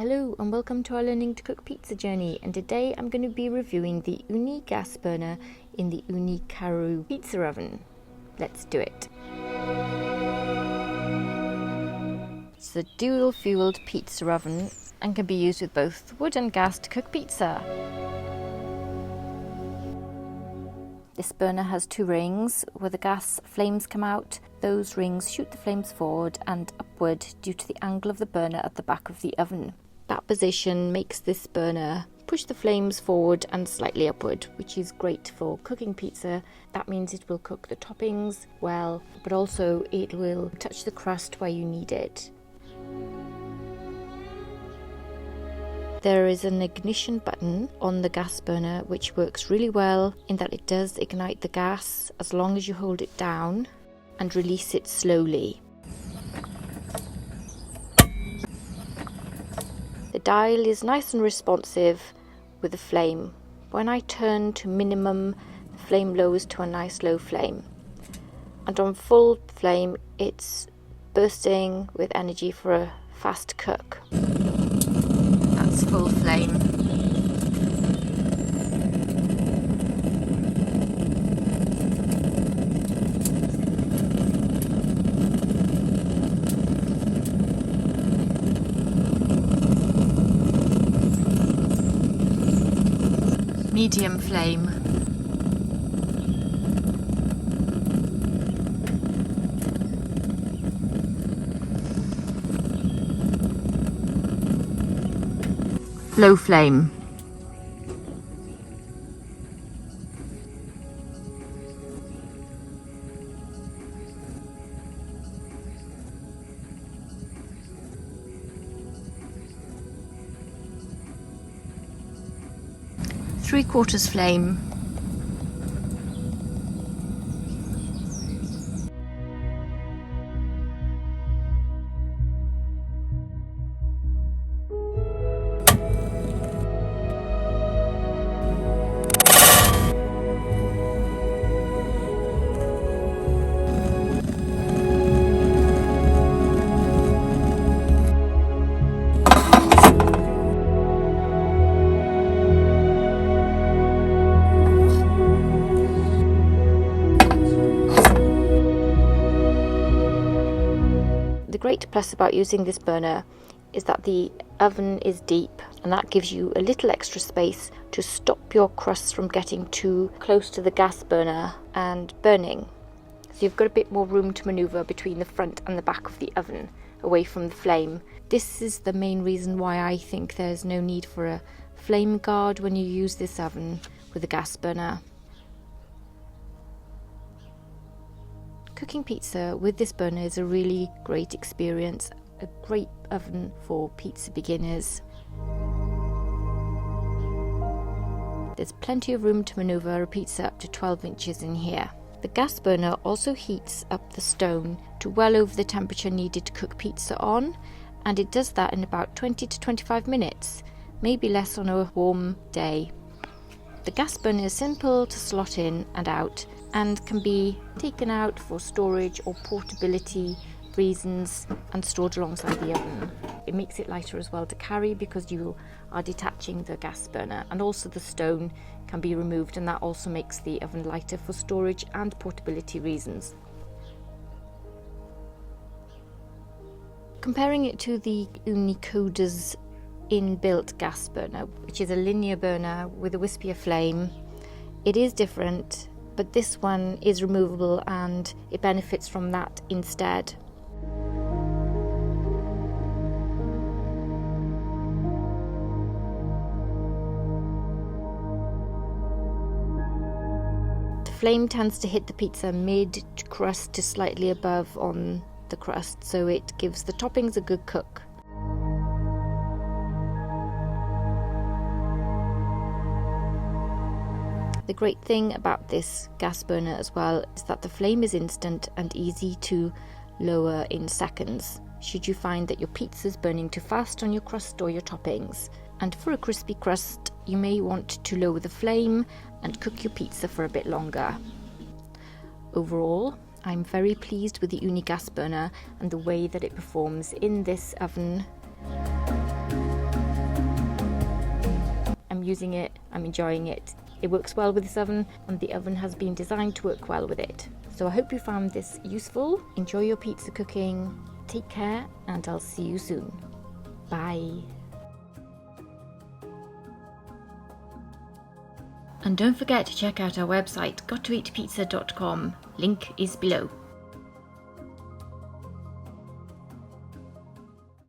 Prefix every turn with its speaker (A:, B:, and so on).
A: Hello and welcome to our Learning to Cook Pizza journey, and today I'm going to be reviewing the Ooni Gas Burner in the Ooni Karu pizza oven. Let's do it. It's a dual fueled pizza oven and can be used with both wood and gas to cook pizza. This burner has two rings where the gas flames come out. Those rings shoot the flames forward and upward due to the angle of the burner at the back of the oven. That position makes this burner push the flames forward and slightly upward, which is great for cooking pizza. That means it will cook the toppings well, but also it will touch the crust where you need it. There is an ignition button on the gas burner which works really well in that it does ignite the gas as long as you hold it down and release it slowly. The dial is nice and responsive with the flame. When I turn to minimum, the flame lowers to a nice low flame. And on full flame, it's bursting with energy for a fast cook. That's full flame. Medium flame. Low flame. Three-quarters flame. The great plus about using this burner is that the oven is deep, and that gives you a little extra space to stop your crusts from getting too close to the gas burner and burning. So you've got a bit more room to maneuver between the front and the back of the oven, away from the flame. This is the main reason why I think there's no need for a flame guard when you use this oven with a gas burner. Cooking pizza with this burner is a really great experience, a great oven for pizza beginners. There's plenty of room to manoeuvre a pizza up to 12 inches in here. The gas burner also heats up the stone to well over the temperature needed to cook pizza on, and it does that in about 20 to 25 minutes, maybe less on a warm day. The gas burner is simple to slot in and out and can be taken out for storage or portability reasons and stored alongside the oven. It makes it lighter as well to carry because you are detaching the gas burner, and also the stone can be removed, and that also makes the oven lighter for storage and portability reasons. Comparing it to the Ooni Karu's inbuilt gas burner, which is a linear burner with a wispier flame, it is different, but this one is removable and it benefits from that instead. The flame tends to hit the pizza mid-crust to slightly above on the crust, so it gives the toppings a good cook. The great thing about this gas burner as well is that the flame is instant and easy to lower in seconds, should you find that your pizza is burning too fast on your crust or your toppings. And for a crispy crust, you may want to lower the flame and cook your pizza for a bit longer. Overall, I'm very pleased with the Ooni Gas Burner and the way that it performs in this oven. I'm using it, I'm enjoying it. It works well with this oven, and the oven has been designed to work well with it. So I hope you found this useful. Enjoy your pizza cooking. Take care, and I'll see you soon. Bye. And don't forget to check out our website, gottoeatpizza.com. Link is below.